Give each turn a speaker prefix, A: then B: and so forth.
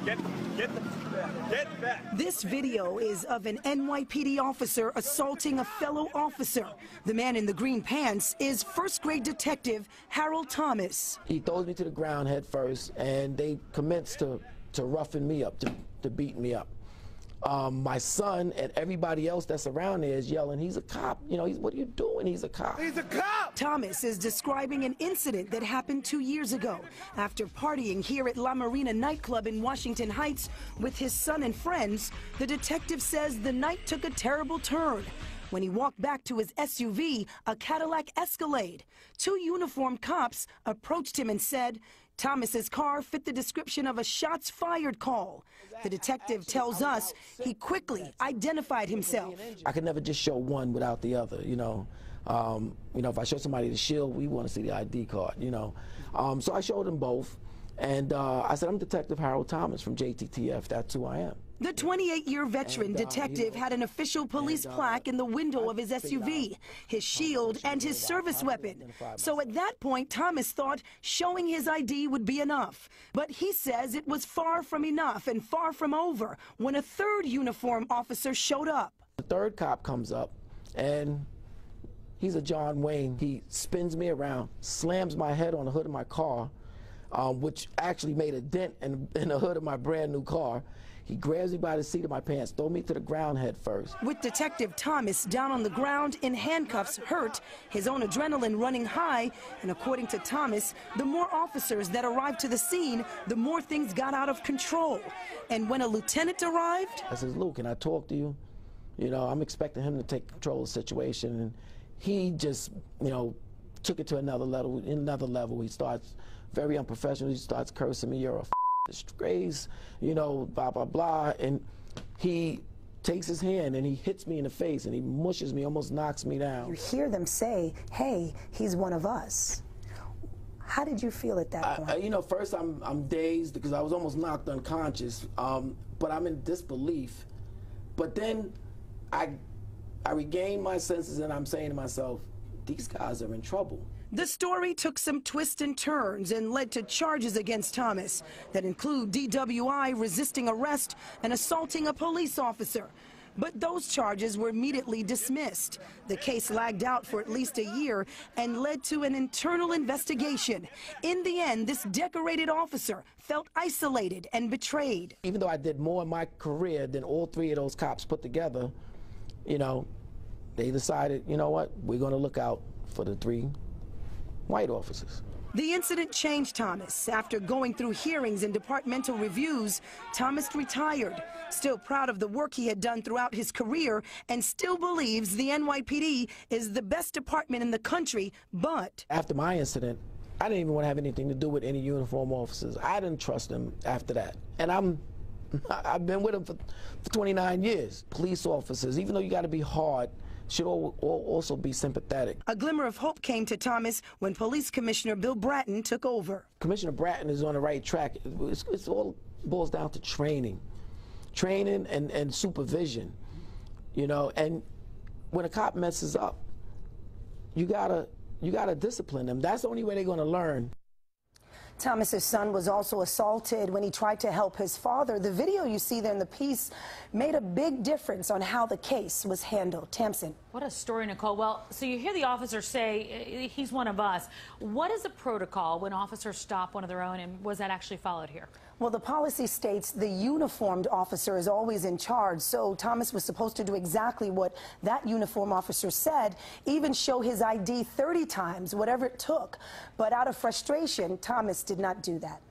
A: Get back.
B: This video is of an NYPD officer assaulting a fellow officer. The man in the green pants is first-grade detective Harold Thomas.
C: He throws me to the ground head first, and they commence to roughen me up, to beat me up. My son and everybody else that's around there is yelling, "He's a cop." You know, what are you doing? He's a cop.
A: He's a cop!
B: Thomas is describing an incident that happened 2 years ago. After partying here at La Marina nightclub in Washington Heights with his son and friends, the detective says the night took a terrible turn. When he walked back to his SUV, a Cadillac Escalade, 2 uniformed cops approached him and said Thomas's car fit the description of a shots fired call. The detective tells us he quickly identified himself.
C: I could never just show one without the other, you know. If I show somebody the shield, we want to see the ID card, you know. So I showed them both, and I said, "I'm Detective Harold Thomas from JTTF. That's who I am."
B: The 28-year veteran detective had an official police plaque in the window of his SUV, his shield, and his service weapon. So at that point, Thomas thought showing his ID would be enough. But he says it was far from enough and far from over when a third uniformed officer showed up.
C: The third cop comes up, and he's a John Wayne. He spins me around, slams my head on the hood of my car, which actually made a dent in the hood of my brand new car. He grabs me by the seat of my pants, throw me to the ground head first.
B: With Detective Thomas down on the ground in handcuffs, hurt, his own adrenaline running high, and according to Thomas, the more officers that arrived to the scene, the more things got out of control. And when a lieutenant arrived,
C: I says, "Luke, can I talk to you?" You know, I'm expecting him to take control of the situation, and he just, took it to another level. He starts very unprofessional. He starts cursing me, "You're a disgrace," blah, blah, blah. And he takes his hand and he hits me in the face and he mushes me, almost knocks me down.
B: You hear them say, "Hey, he's one of us." How did you feel at that point?
C: First I'm dazed because I was almost knocked unconscious, but I'm in disbelief. But then I regain my senses and I'm saying to myself, these guys are in trouble.
B: The story took some twists and turns and led to charges against Thomas that include DWI, resisting arrest, and assaulting a police officer. But those charges were immediately dismissed. The case lagged out for at least a year and led to an internal investigation. In the end, this decorated officer felt isolated and betrayed.
C: Even though I did more in my career than all 3 of those cops put together, they decided, you know what, we're going to look out for the 3 white officers.
B: The incident changed Thomas. After going through hearings and departmental reviews, Thomas retired, still proud of the work he had done throughout his career and still believes the NYPD is the best department in the country, but
C: after my incident, I didn't even want to have anything to do with any uniform officers. I didn't trust them after that. And I've been with them for 29 years. Police officers, even though you got to be hard, should also be sympathetic.
B: A glimmer of hope came to Thomas when Police Commissioner Bill Bratton took over.
C: Commissioner Bratton is on the right track. It all boils down to training and supervision, and when a cop messes up, you gotta discipline them. That's the only way they're gonna learn.
B: Thomas's son was also assaulted when he tried to help his father. The video you see there in the piece made a big difference on how the case was handled. Tamsin.
D: What a story, Nicole. Well, so you hear the officer say he's one of us. What is the protocol when officers stop one of their own, and was that actually followed here?
B: Well, the policy states the uniformed officer is always in charge, so Thomas was supposed to do exactly what that uniform officer said, even show his ID 30 times, whatever it took. But out of frustration, Thomas did not do that.